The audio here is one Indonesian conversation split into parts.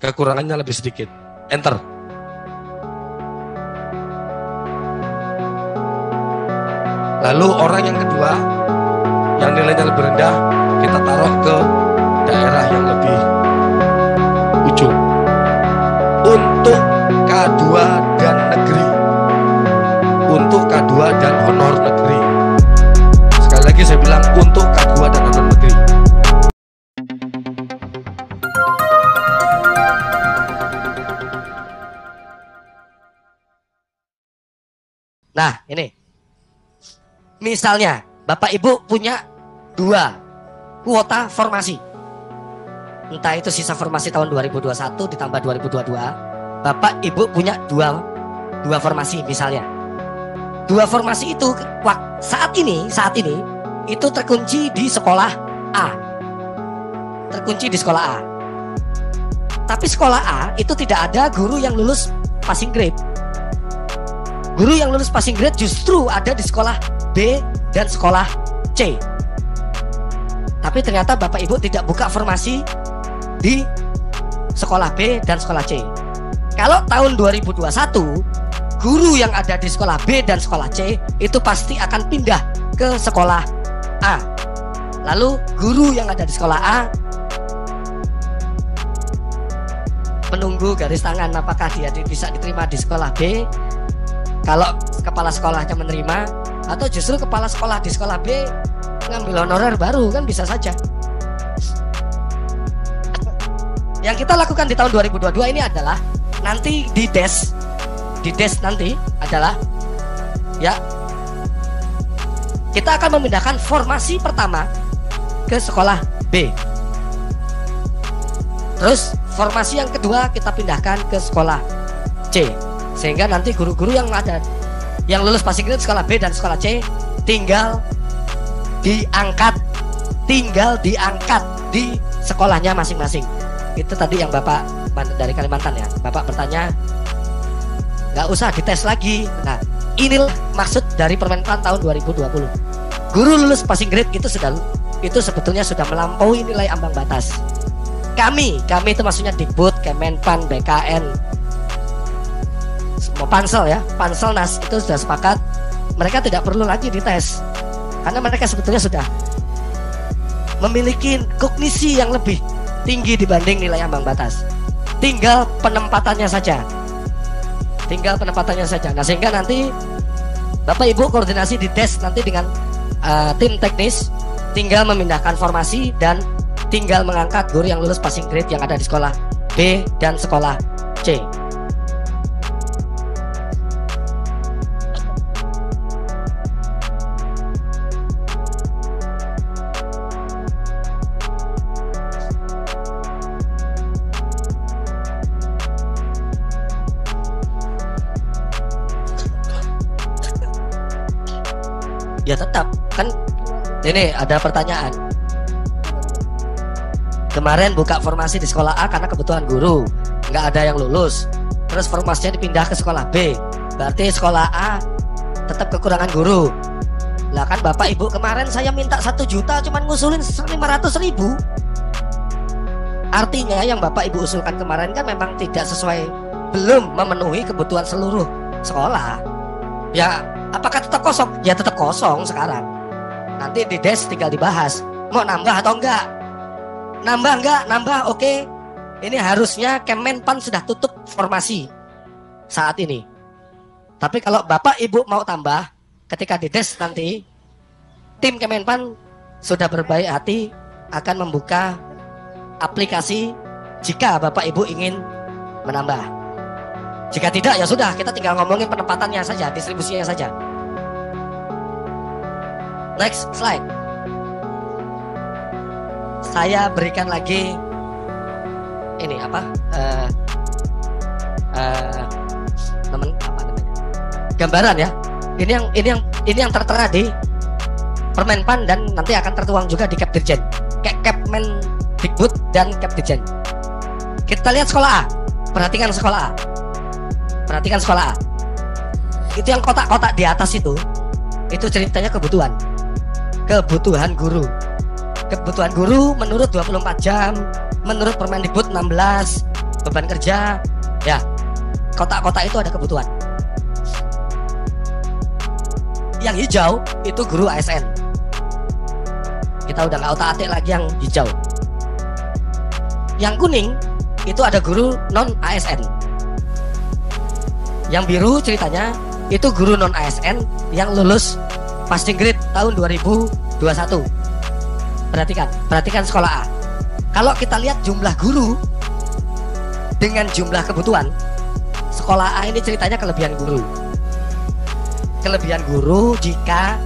Kekurangannya lebih sedikit. Enter. Lalu orang yang kedua, yang nilainya lebih rendah, kita taruh ke daerah yang lebih ujung. Untuk K2 dan negeri. Untuk K2 dan honor negeri. Sekali lagi saya bilang untuk K2 dan honor negeri. Nah, ini. Misalnya, Bapak Ibu punya 2 kuota formasi. Entah itu sisa formasi tahun 2021 ditambah 2022. Bapak Ibu punya 2 formasi misalnya. 2 formasi itu saat ini itu terkunci di sekolah A. Terkunci di sekolah A. Tapi sekolah A itu tidak ada guru yang lulus passing grade. Guru yang lulus passing grade justru ada di sekolah B dan sekolah C. Tapi ternyata Bapak Ibu tidak buka formasi di sekolah B dan sekolah C. Kalau tahun 2021, guru yang ada di sekolah B dan sekolah C itu pasti akan pindah ke sekolah A. Lalu guru yang ada di sekolah A menunggu garis tangan apakah dia bisa diterima di sekolah B. Kalau kepala sekolahnya menerima, atau justru kepala sekolah di sekolah B ngambil honorer baru, kan bisa saja. Yang kita lakukan di tahun 2022 ini adalah nanti di des nanti adalah ya kita akan memindahkan formasi pertama ke sekolah B. Terus formasi yang kedua kita pindahkan ke sekolah C. Sehingga nanti guru-guru yang ada yang lulus passing grade sekolah B dan sekolah C tinggal diangkat di sekolahnya masing-masing. Itu tadi yang Bapak dari Kalimantan ya. Bapak bertanya nggak usah dites lagi. Nah, inilah maksud dari Permenpan tahun 2020. Guru lulus passing grade itu sebetulnya sudah melampaui nilai ambang batas. Kami itu maksudnya Dikbud, Kemenpan, BKN, semua Pansel ya, Panselnas itu sudah sepakat mereka tidak perlu lagi dites karena mereka sebetulnya sudah memiliki kognisi yang lebih tinggi dibanding nilai ambang batas. Tinggal penempatannya saja. Nah, sehingga nanti Bapak Ibu koordinasi di des nanti dengan tim teknis, tinggal memindahkan formasi dan tinggal mengangkat guru yang lulus passing grade yang ada di sekolah B dan sekolah C. Ya tetap kan, ini ada pertanyaan. Kemarin buka formasi di sekolah A karena kebutuhan guru, nggak ada yang lulus. Terus formasinya dipindah ke sekolah B, berarti sekolah A tetap kekurangan guru. Lah kan Bapak Ibu kemarin saya minta 1 juta cuman ngusulin 500.000. Artinya yang Bapak Ibu usulkan kemarin kan memang tidak sesuai, belum memenuhi kebutuhan seluruh sekolah. Ya apakah tetap kosong? Ya tetap kosong sekarang. Nanti di des tinggal dibahas mau nambah atau enggak. Nambah oke. Ini harusnya Kemenpan sudah tutup formasi saat ini. Tapi kalau Bapak Ibu mau tambah, ketika di des nanti tim Kemenpan sudah berbaik hati akan membuka aplikasi jika Bapak Ibu ingin menambah. Jika tidak ya sudah, kita tinggal ngomongin penempatannya saja, distribusinya saja. Next slide. Saya berikan lagi ini apa? Gambaran ya. Ini yang tertera di Permenpan dan nanti akan tertuang juga di Kepdirjen. Kepmen Dikbud dan Kepdirjen. Kita lihat sekolah A. Perhatikan sekolah A. Itu yang kotak-kotak di atas itu ceritanya kebutuhan guru. Kebutuhan guru menurut 24 jam, menurut Permendikbud 16 beban kerja, ya kotak-kotak itu ada kebutuhan. Yang hijau itu guru ASN. Kita udah nggak otak-atik lagi yang hijau. Yang kuning itu ada guru non ASN. Yang biru ceritanya itu guru non ASN yang lulus passing grade tahun 2021. Perhatikan sekolah A. Kalau kita lihat jumlah guru dengan jumlah kebutuhan, sekolah A ini ceritanya kelebihan guru. Kelebihan guru jika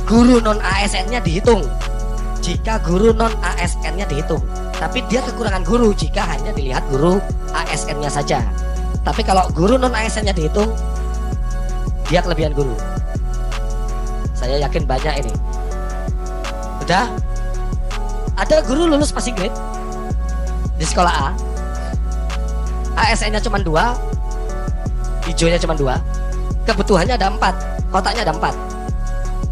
guru non ASN-nya dihitung. Jika guru non ASN-nya dihitung. Tapi dia kekurangan guru jika hanya dilihat guru ASN-nya saja. Tapi kalau guru non ASN-nya dihitung, dia kelebihan guru. Saya yakin banyak ini. Udah? Ada guru lulus passing grade di sekolah A. ASN-nya cuma 2, hijaunya cuma 2, kebutuhannya ada 4, kotaknya ada 4.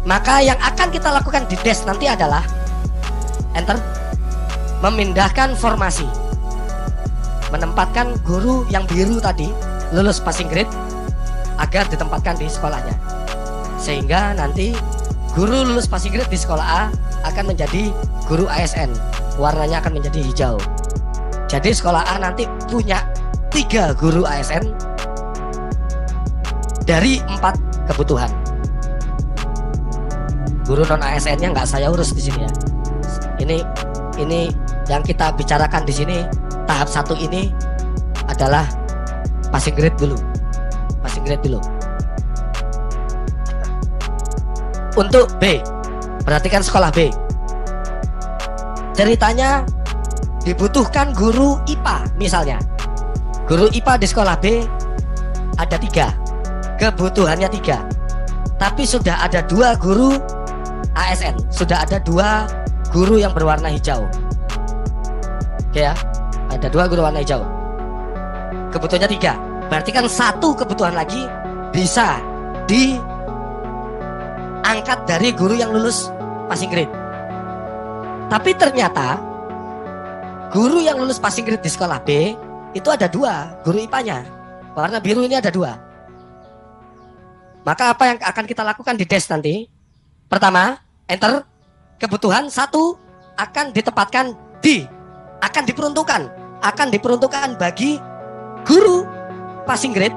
Maka yang akan kita lakukan di desk nanti adalah enter, memindahkan formasi, menempatkan guru yang biru tadi lulus passing grade agar ditempatkan di sekolahnya, sehingga nanti guru lulus passing grade di sekolah A akan menjadi guru ASN, warnanya akan menjadi hijau. Jadi sekolah A nanti punya 3 guru ASN dari 4 kebutuhan. Guru non ASN-nya nggak saya urus di sini ya. Ini yang kita bicarakan di sini tahap 1 ini adalah passing grade dulu. Passing grade dulu. Untuk B, perhatikan sekolah B. Ceritanya dibutuhkan guru IPA misalnya. Guru IPA di sekolah B ada 3, kebutuhannya 3. Tapi sudah ada 2 guru ASN, sudah ada 2 guru yang berwarna hijau. Oke ya, ada 2 guru warna hijau. Kebutuhannya 3. Berarti kan 1 kebutuhan lagi bisa diangkat dari guru yang lulus passing grade. Tapi ternyata guru yang lulus passing grade di sekolah B itu ada 2 guru IPA-nya. Warna biru ini ada 2. Maka apa yang akan kita lakukan di desk nanti? Pertama, enter, kebutuhan 1 akan ditempatkan akan diperuntukkan bagi guru passing grade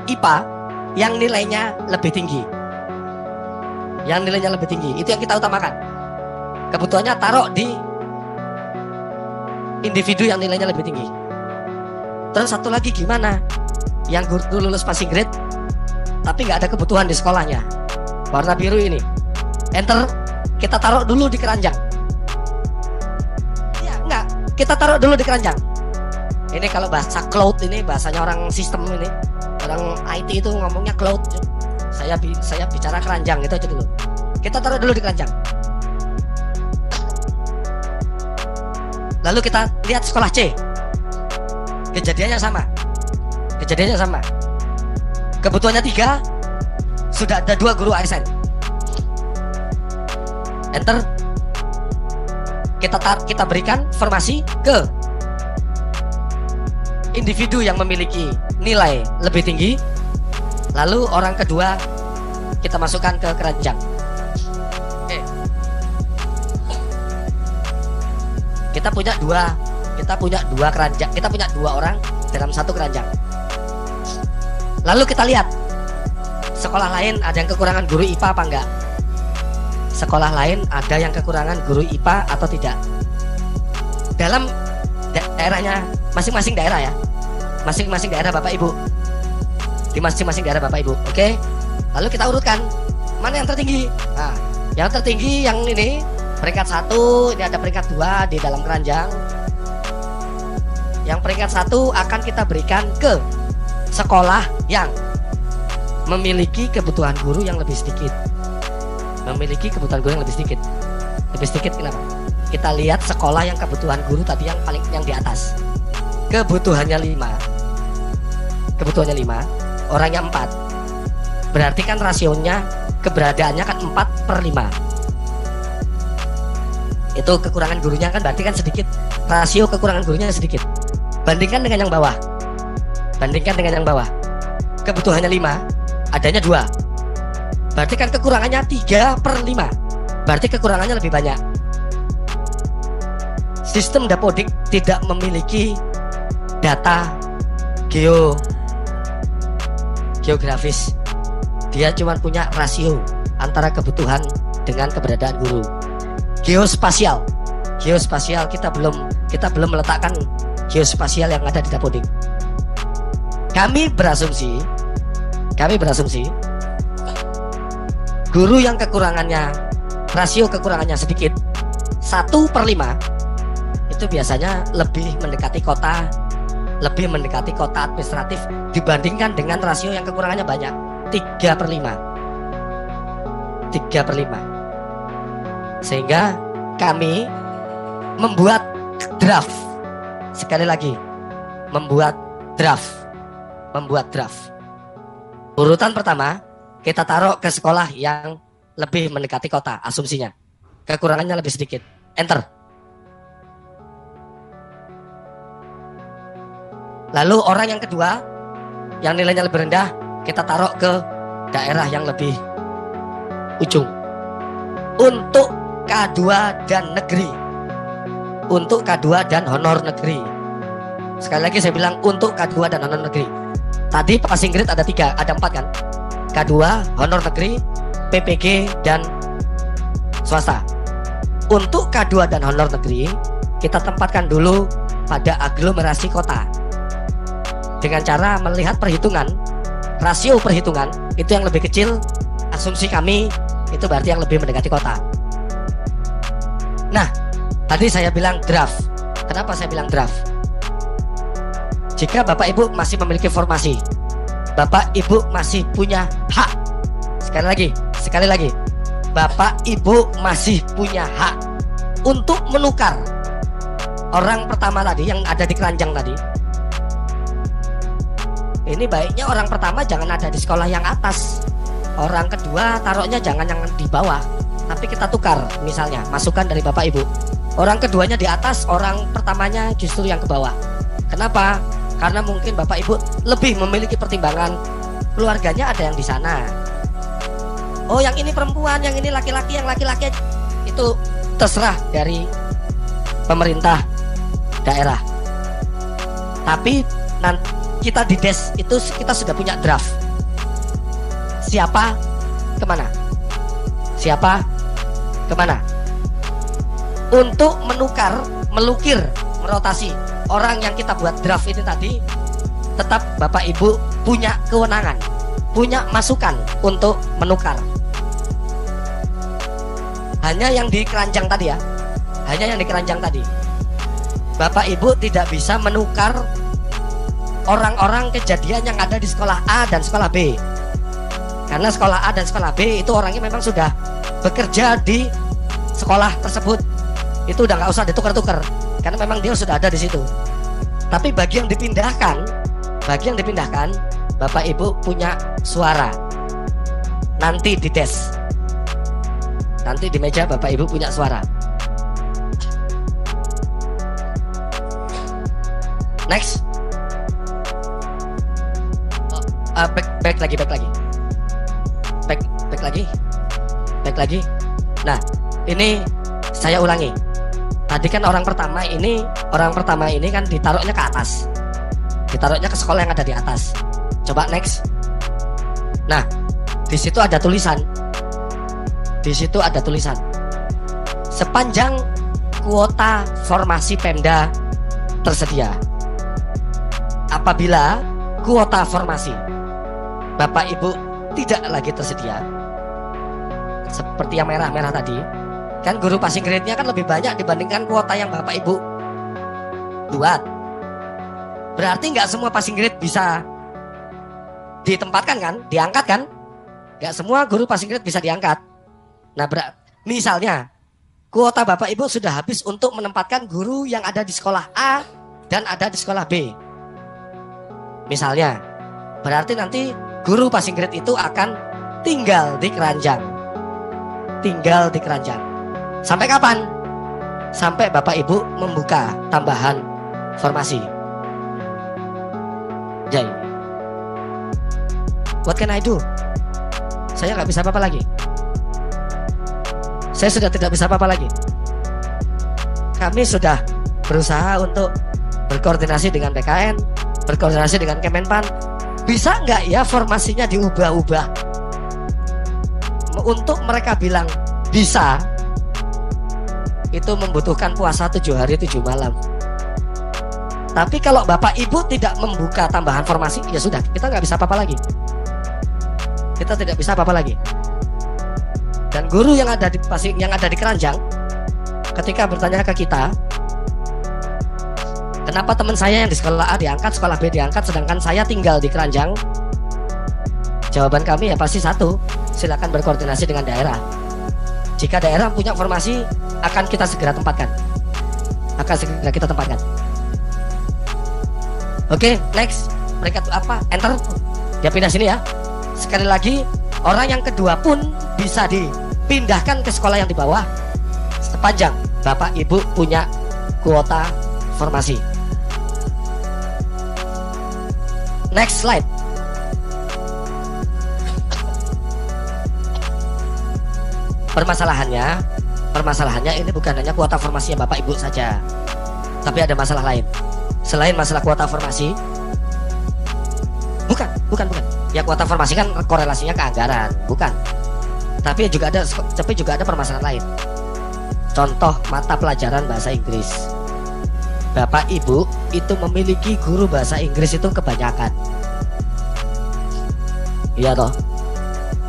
IPA yang nilainya lebih tinggi. Yang nilainya lebih tinggi, itu yang kita utamakan. Kebutuhannya taruh di individu yang nilainya lebih tinggi. Terus satu lagi gimana? Yang guru lulus passing grade tapi nggak ada kebutuhan di sekolahnya, warna biru ini, enter, kita taruh dulu di keranjang. Ya enggak, kita taruh dulu di keranjang. Ini kalau bahasa cloud, ini bahasanya orang sistem ini, orang IT itu ngomongnya cloud. Saya bicara keranjang, itu aja dulu. Kita taruh dulu di keranjang. Lalu kita lihat sekolah C. Kejadiannya sama. Kebutuhannya 3, sudah ada 2 guru ASN. Enter, kita berikan formasi ke individu yang memiliki nilai lebih tinggi. Lalu orang kedua kita masukkan ke keranjang. Oke. Kita punya 2 keranjang. Kita punya 2 orang dalam 1 keranjang. Lalu kita lihat sekolah lain ada yang kekurangan guru IPA apa enggak? Sekolah lain ada yang kekurangan guru IPA atau tidak? Dalam daerahnya masing-masing daerah ya. Masing-masing daerah Bapak Ibu. Di masing-masing daerah Bapak Ibu. Oke. Lalu kita urutkan mana yang tertinggi. Nah, yang tertinggi yang ini peringkat 1, ini ada peringkat 2 di dalam keranjang. Yang peringkat 1 akan kita berikan ke sekolah yang memiliki kebutuhan guru yang lebih sedikit. Memiliki kebutuhan guru yang lebih sedikit. Lebih sedikit kenapa? Kita lihat sekolah yang kebutuhan guru tadi yang paling yang di atas. Kebutuhannya 5. Kebutuhannya 5, orangnya 4. Berarti kan rasionya, keberadaannya kan 4/5. Itu kekurangan gurunya kan berarti kan sedikit. rasio kekurangan gurunya sedikit. Bandingkan dengan yang bawah. Bandingkan dengan yang bawah. Kebutuhannya 5, adanya 2. Berarti kan kekurangannya 3/5. Berarti kekurangannya lebih banyak. Sistem Dapodik tidak memiliki data geografis. Dia cuma punya rasio antara kebutuhan dengan keberadaan guru. Geospasial kita belum meletakkan geospasial yang ada di Dapodik. Kami berasumsi guru yang rasio kekurangannya sedikit 1/5 itu biasanya lebih mendekati kota administratif dibandingkan dengan rasio yang kekurangannya banyak 3/5. Sehingga kami membuat draft. Sekali lagi, membuat draft. Urutan pertama kita taruh ke sekolah yang lebih mendekati kota, asumsinya kekurangannya lebih sedikit. Enter. Lalu orang yang kedua yang nilainya lebih rendah kita taruh ke daerah yang lebih ujung. Untuk K2 dan negeri, untuk K2 dan honor negeri. Sekali lagi saya bilang untuk K2 dan honor negeri. Tadi passing grade ada 4 kan? K2, honor negeri, PPG dan swasta. Untuk K2 dan honor negeri kita tempatkan dulu pada aglomerasi kota. Dengan cara melihat rasio perhitungan itu yang lebih kecil, asumsi kami itu berarti yang lebih mendekati kota. Nah, tadi saya bilang draft. Kenapa saya bilang draft? Jika Bapak Ibu masih memiliki formasi, Bapak Ibu masih punya hak. Sekali lagi, Bapak Ibu masih punya hak untuk menukar orang pertama tadi yang ada di keranjang tadi. Ini baiknya orang pertama jangan ada di sekolah yang atas. Orang kedua taruhnya jangan yang di bawah, tapi kita tukar. Misalnya masukan dari Bapak Ibu, orang keduanya di atas, orang pertamanya justru yang ke bawah. Kenapa? Karena mungkin Bapak Ibu lebih memiliki pertimbangan keluarganya ada yang di sana. Oh, yang ini perempuan, yang ini laki-laki, yang laki-laki itu terserah dari pemerintah daerah. Tapi nanti kita di des itu kita sudah punya draft. Siapa kemana? Untuk melukir, merotasi orang yang kita buat draft ini tadi, tetap Bapak Ibu punya kewenangan, punya masukan untuk menukar. Hanya yang di keranjang tadi ya, Bapak Ibu tidak bisa menukar orang-orang kejadian yang ada di sekolah A dan sekolah B. Karena sekolah A dan sekolah B itu orangnya memang sudah bekerja di sekolah tersebut. Itu udah nggak usah ditukar-tukar, karena memang dia sudah ada di situ. Tapi bagi yang dipindahkan, Bapak Ibu punya suara. Nanti di des, nanti di meja Bapak Ibu punya suara. Next. Back lagi. Nah, ini saya ulangi. Tadi kan orang pertama ini kan ditaruhnya ke atas, ditaruhnya ke sekolah yang ada di atas. Coba next. Nah, di situ ada tulisan. Sepanjang kuota formasi Pemda tersedia. Apabila kuota formasi Bapak Ibu tidak lagi tersedia, seperti yang merah-merah tadi, kan guru passing grade-nya kan lebih banyak dibandingkan kuota yang Bapak Ibu buat. Berarti nggak semua passing grade bisa ditempatkan kan, diangkat kan? Nggak semua guru passing grade bisa diangkat. Nah, misalnya kuota Bapak Ibu sudah habis untuk menempatkan guru yang ada di sekolah A dan ada di sekolah B. Misalnya, berarti nanti guru passing grade itu akan tinggal di keranjang. Sampai kapan? sampai Bapak Ibu membuka tambahan formasi. Jai, what can I do? Saya nggak bisa apa-apa lagi. Saya sudah tidak bisa apa-apa lagi. Kami sudah berusaha untuk berkoordinasi dengan PKN, berkoordinasi dengan Kemenpan. Bisa nggak ya formasinya diubah-ubah? Untuk mereka bilang bisa, itu membutuhkan puasa 7 hari 7 malam. Tapi kalau Bapak Ibu tidak membuka tambahan formasi, ya sudah, kita nggak bisa apa-apa lagi. Kita tidak bisa apa-apa lagi. Dan guru yang ada di Keranjang, ketika bertanya ke kita, kenapa teman saya yang di sekolah A diangkat, sekolah B diangkat, sedangkan saya tinggal di Keranjang? Jawaban kami ya pasti satu, silakan berkoordinasi dengan daerah. Jika daerah punya formasi, akan kita segera tempatkan. Akan segera kita tempatkan. Oke, next. Mereka tuh apa? Enter. Dia pindah sini ya. Sekali lagi, orang yang kedua pun bisa dipindahkan ke sekolah yang di bawah sepanjang Bapak Ibu punya kuota formasi. Next slide. Permasalahannya ini bukan hanya kuota formasinya Bapak Ibu saja, tapi ada masalah lain. Selain masalah kuota formasi, bukan. Ya kuota formasi kan korelasinya ke anggaran, bukan. Tapi juga ada permasalahan lain. Contoh mata pelajaran bahasa Inggris. Bapak Ibu itu memiliki guru bahasa Inggris itu kebanyakan. Iya toh.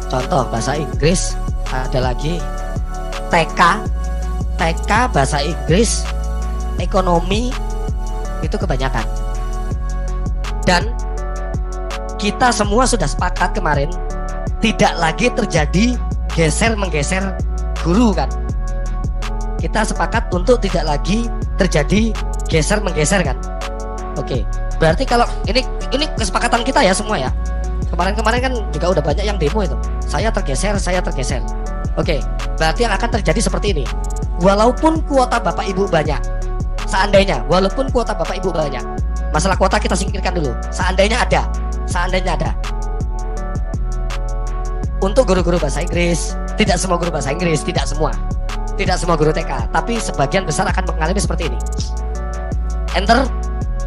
Contoh bahasa Inggris ada lagi TK bahasa Inggris, ekonomi itu kebanyakan. Dan kita semua sudah sepakat kemarin tidak lagi terjadi geser-menggeser guru kan. Kita sepakat untuk tidak lagi terjadi geser-menggeser kan. Oke, berarti kalau ini kesepakatan kita ya semua ya. Kemarin-kemarin kan juga udah banyak yang demo itu. Saya tergeser. Oke, berarti yang akan terjadi seperti ini. Walaupun kuota Bapak Ibu banyak, walaupun kuota Bapak Ibu banyak, masalah kuota kita singkirkan dulu. Seandainya ada. Untuk guru-guru bahasa Inggris, tidak semua guru bahasa Inggris, tidak semua guru TK, tapi sebagian besar akan mengalami seperti ini. Enter.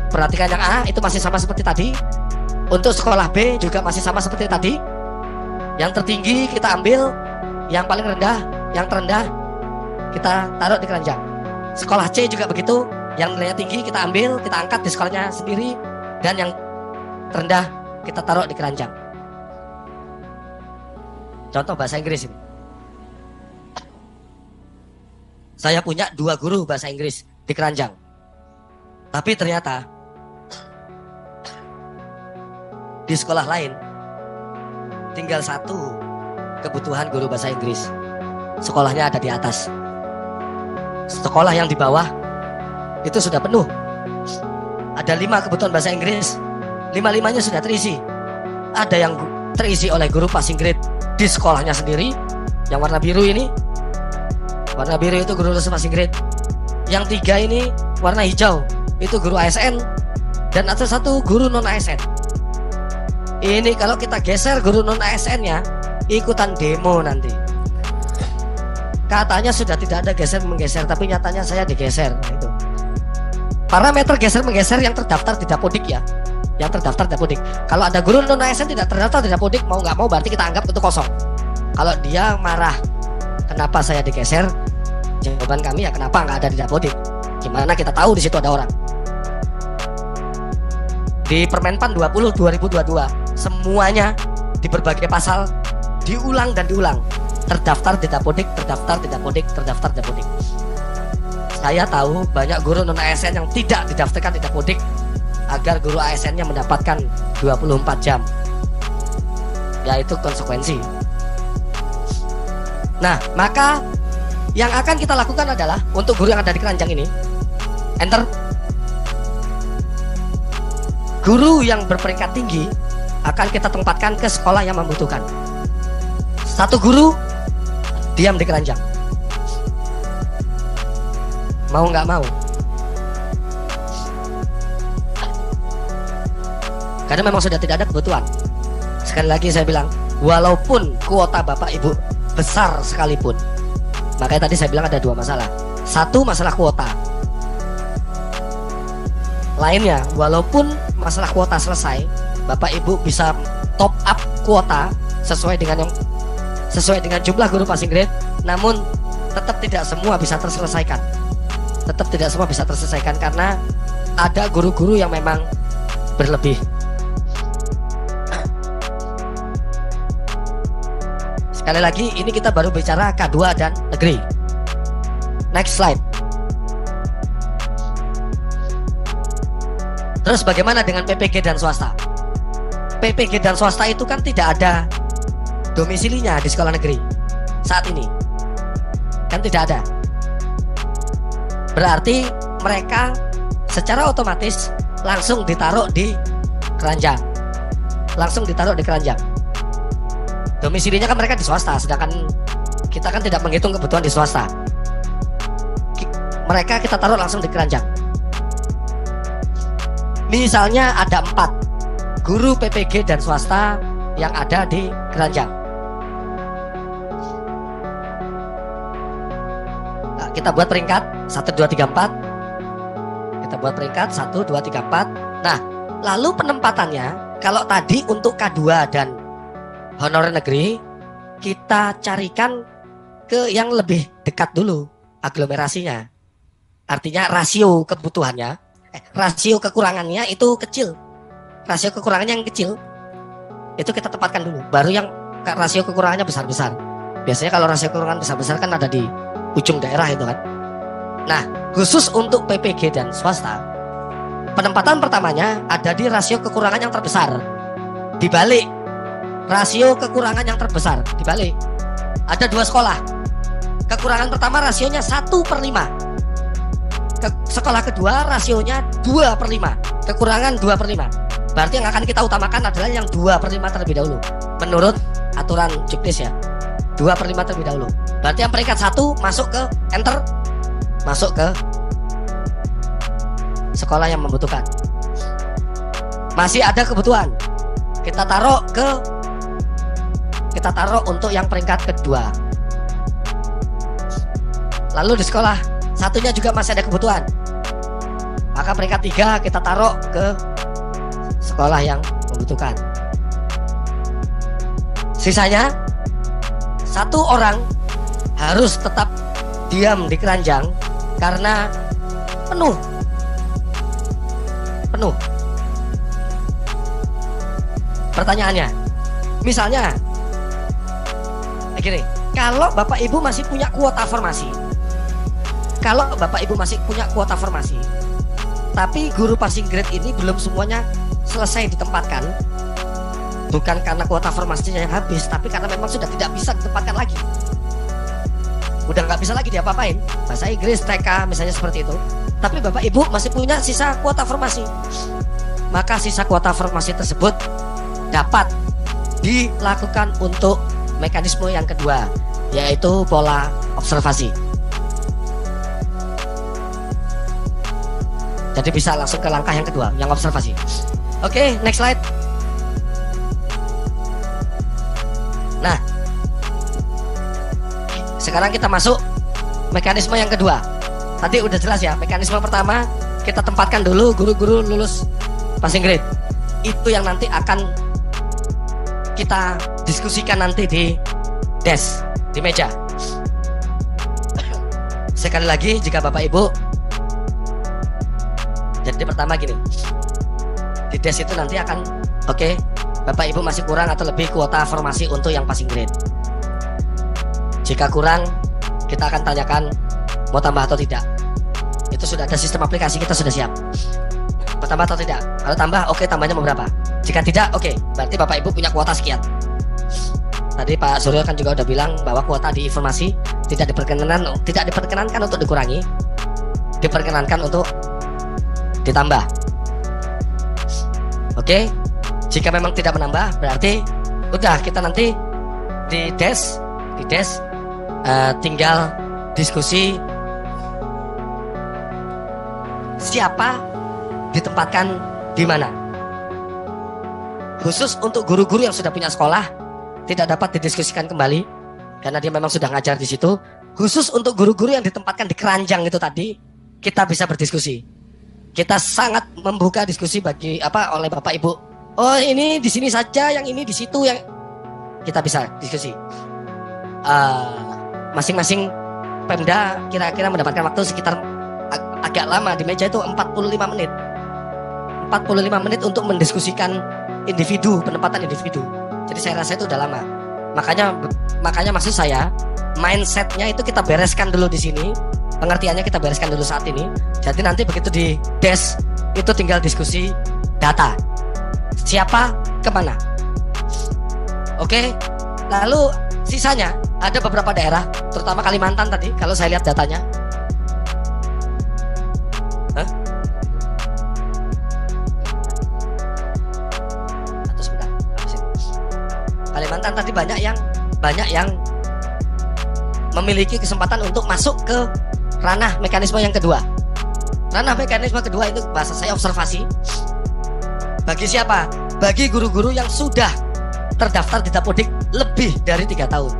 Perhatikan yang A, itu masih sama seperti tadi. Untuk sekolah B juga masih sama seperti tadi. Yang tertinggi kita ambil, yang paling rendah, yang terendah kita taruh di Keranjang. Sekolah C juga begitu, yang nilainya tinggi kita ambil, kita angkat di sekolahnya sendiri, dan yang terendah kita taruh di Keranjang. Contoh bahasa Inggris ini. Saya punya 2 guru bahasa Inggris di Keranjang. Tapi ternyata di sekolah lain tinggal 1 kebutuhan guru bahasa Inggris. Sekolahnya ada di atas. Sekolah yang di bawah itu sudah penuh. Ada 5 kebutuhan bahasa Inggris. 5-5-nya sudah terisi. Ada yang terisi oleh guru passing grade di sekolahnya sendiri. Yang warna biru ini, warna biru itu guru passing grade. Yang 3 ini warna hijau, itu guru ASN. Dan ada 1 guru non ASN. Ini kalau kita geser guru non ASN-nya, ikutan demo nanti. Katanya sudah tidak ada geser-menggeser, tapi nyatanya saya digeser. Nah, itu parameter geser-menggeser yang terdaftar di Dapodik ya. Yang terdaftar di Dapodik. Kalau ada guru non ASN tidak terdaftar di Dapodik, mau nggak mau berarti kita anggap itu kosong. Kalau dia marah, kenapa saya digeser? Jawaban kami ya kenapa nggak ada di Dapodik. Gimana kita tahu di situ ada orang? Di Permenpan 20 2022 semuanya di berbagai pasal diulang dan diulang. Terdaftar di Dapodik, terdaftar di Dapodik, terdaftar di Dapodik. Saya tahu banyak guru non ASN yang tidak didaftarkan di Dapodik agar guru ASN-nya mendapatkan 24 jam. Ya itu konsekuensi. Nah, maka yang akan kita lakukan adalah untuk guru yang ada di Keranjang ini, enter. Guru yang berperingkat tinggi akan kita tempatkan ke sekolah yang membutuhkan. 1 guru diam di Keranjang. Mau nggak mau. Karena memang sudah tidak ada kebutuhan. Sekali lagi saya bilang, walaupun kuota Bapak Ibu besar sekalipun, makanya tadi saya bilang ada dua masalah. Satu, masalah kuota. Lainnya, walaupun masalah kuota selesai, Bapak Ibu bisa top up kuota sesuai dengan jumlah guru passing grade, namun tetap tidak semua bisa terselesaikan. Tetap tidak semua bisa terselesaikan karena ada guru-guru yang memang berlebih. Sekali lagi, ini kita baru bicara K2 dan negeri. Next slide. Terus bagaimana dengan PPG dan swasta? PPG dan swasta itu kan tidak ada domisilinya di sekolah negeri saat ini. Kan tidak ada. Berarti mereka secara otomatis langsung ditaruh di keranjang. Langsung ditaruh di keranjang. Domisilinya kan mereka di swasta, sedangkan kita kan tidak menghitung kebutuhan di swasta. Mereka kita taruh langsung di keranjang. Misalnya ada 4 guru PPG dan swasta yang ada di keranjang. Nah, kita buat peringkat 1, 2, 3, 4. Kita buat peringkat 1, 2, 3, 4. Nah, lalu penempatannya, kalau tadi untuk K2 dan honorer negeri, kita carikan ke yang lebih dekat dulu aglomerasinya. Artinya rasio kebutuhannya, rasio kekurangannya itu kecil. Rasio kekurangannya yang kecil itu kita tempatkan dulu. Baru yang rasio kekurangannya besar-besar. Biasanya kalau rasio kekurangan besar-besar kan ada di ujung daerah itu kan. Nah, khusus untuk PPG dan swasta, penempatan pertamanya ada di rasio kekurangan yang terbesar. Dibalik rasio kekurangan yang terbesar, dibalik. Ada 2 sekolah. Kekurangan pertama rasionya 1/5. Sekolah kedua rasionya 2/5. Kekurangan 2/5. Berarti yang akan kita utamakan adalah yang 2/5 terlebih dahulu. Menurut aturan Juknis ya, 2/5 terlebih dahulu. Berarti yang peringkat 1 masuk ke enter, masuk ke sekolah yang membutuhkan. Masih ada kebutuhan, kita taruh untuk yang peringkat kedua. Lalu di sekolah satunya juga masih ada kebutuhan, maka peringkat 3 kita taruh ke sekolah yang membutuhkan. Sisanya 1 orang harus tetap diam di keranjang karena penuh. Pertanyaannya, misalnya gini, kalau Bapak Ibu masih punya kuota formasi, tapi guru passing grade ini belum semuanya selesai ditempatkan, bukan karena kuota formasinya yang habis, tapi karena memang sudah tidak bisa ditempatkan lagi, udah nggak bisa lagi diapa-apain, bahasa Inggris, TK misalnya seperti itu, tapi Bapak Ibu masih punya sisa kuota formasi, maka sisa kuota formasi tersebut dapat dilakukan untuk mekanisme yang kedua, yaitu pola observasi. Jadi bisa langsung ke langkah yang kedua, yang observasi. Oke, next slide. Nah, sekarang kita masuk mekanisme yang kedua. Tadi udah jelas ya, mekanisme pertama kita tempatkan dulu guru-guru lulus passing grade. Itu yang nanti akan kita diskusikan nanti di desk, di meja. Sekali lagi, jika Bapak Ibu, jadi pertama gini, di desk itu nanti akan, oke, Bapak Ibu masih kurang atau lebih kuota formasi untuk yang passing grade. Jika kurang, kita akan tanyakan mau tambah atau tidak. Itu sudah ada sistem aplikasi, kita sudah siap. Mau tambah atau tidak? Kalau tambah, oke, tambahnya mau berapa? Jika tidak, oke, berarti Bapak Ibu punya kuota sekian. Tadi Pak Suryo kan juga udah bilang bahwa kuota di informasi tidak diperkenankan untuk dikurangi, diperkenankan untuk ditambah. Oke, jika memang tidak menambah, berarti udah kita nanti di desk tinggal diskusi siapa ditempatkan di mana. Khusus untuk guru-guru yang sudah punya sekolah tidak dapat didiskusikan kembali karena dia memang sudah ngajar di situ. Khusus untuk guru-guru yang ditempatkan di keranjang itu tadi, kita bisa berdiskusi. Kita sangat membuka diskusi bagi oleh Bapak Ibu. Oh, ini di sini saja, yang ini di situ, yang kita bisa diskusi. Masing-masing Pemda kira-kira mendapatkan waktu sekitar agak lama di meja itu 45 menit. 45 menit untuk mendiskusikan individu, penempatan individu. Jadi saya rasa itu udah lama. Makanya maksud saya, mindsetnya itu kita bereskan dulu di sini. Pengertiannya kita bereskan dulu saat ini. Jadi nanti begitu di desk itu tinggal diskusi data. Siapa kemana. Oke. Lalu sisanya ada beberapa daerah, terutama Kalimantan tadi. Kalau saya lihat datanya. Kalimantan tadi banyak yang memiliki kesempatan untuk masuk ke ranah mekanisme yang kedua. Ranah mekanisme kedua itu bahasa saya observasi. Bagi siapa? Bagi guru-guru yang sudah terdaftar di Dapodik lebih dari 3 tahun.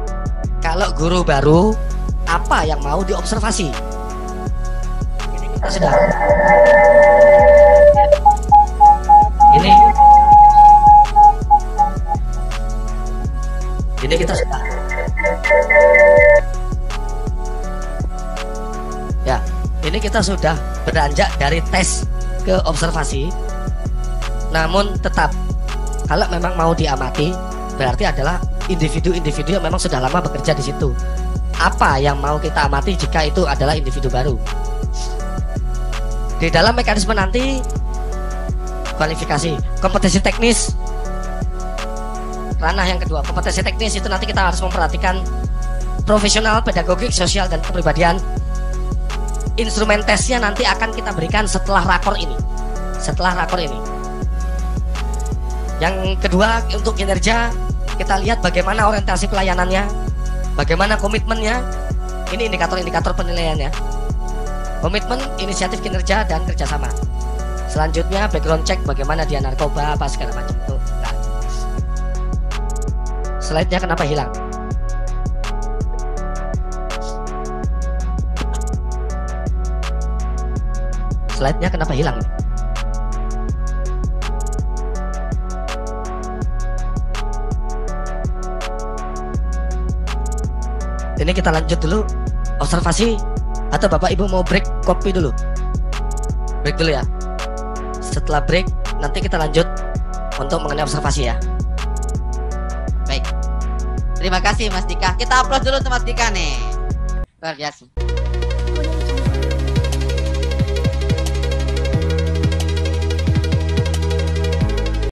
Kalau guru baru, apa yang mau diobservasi? Ini kita sudah. Ini kita sudah. Ya, ini kita sudah beranjak dari tes ke observasi. Namun tetap, kalau memang mau diamati, berarti adalah individu-individu yang memang sudah lama bekerja di situ. Apa yang mau kita amati jika itu adalah individu baru? Di dalam mekanisme nanti, kualifikasi, kompetensi teknis. Ranah yang kedua, kompetensi teknis itu nanti kita harus memperhatikan profesional, pedagogik, sosial, dan kepribadian. Instrumen tesnya nanti akan kita berikan setelah rakor ini. Yang kedua, untuk kinerja, kita lihat bagaimana orientasi pelayanannya, bagaimana komitmennya. Ini indikator-indikator penilaiannya. Komitmen, inisiatif kinerja, dan kerjasama. Selanjutnya, background check, bagaimana dia narkoba, apa segala macam itu. Nah, slide-nya kenapa hilang? Slide-nya kenapa hilang? Ini kita lanjut dulu observasi, atau Bapak Ibu mau break kopi dulu? Break dulu ya. Setelah break nanti kita lanjut untuk mengenai observasi ya. Baik. Terima kasih Mas Dika. Kita upload dulu untuk Mas Dika nih. Luar biasa.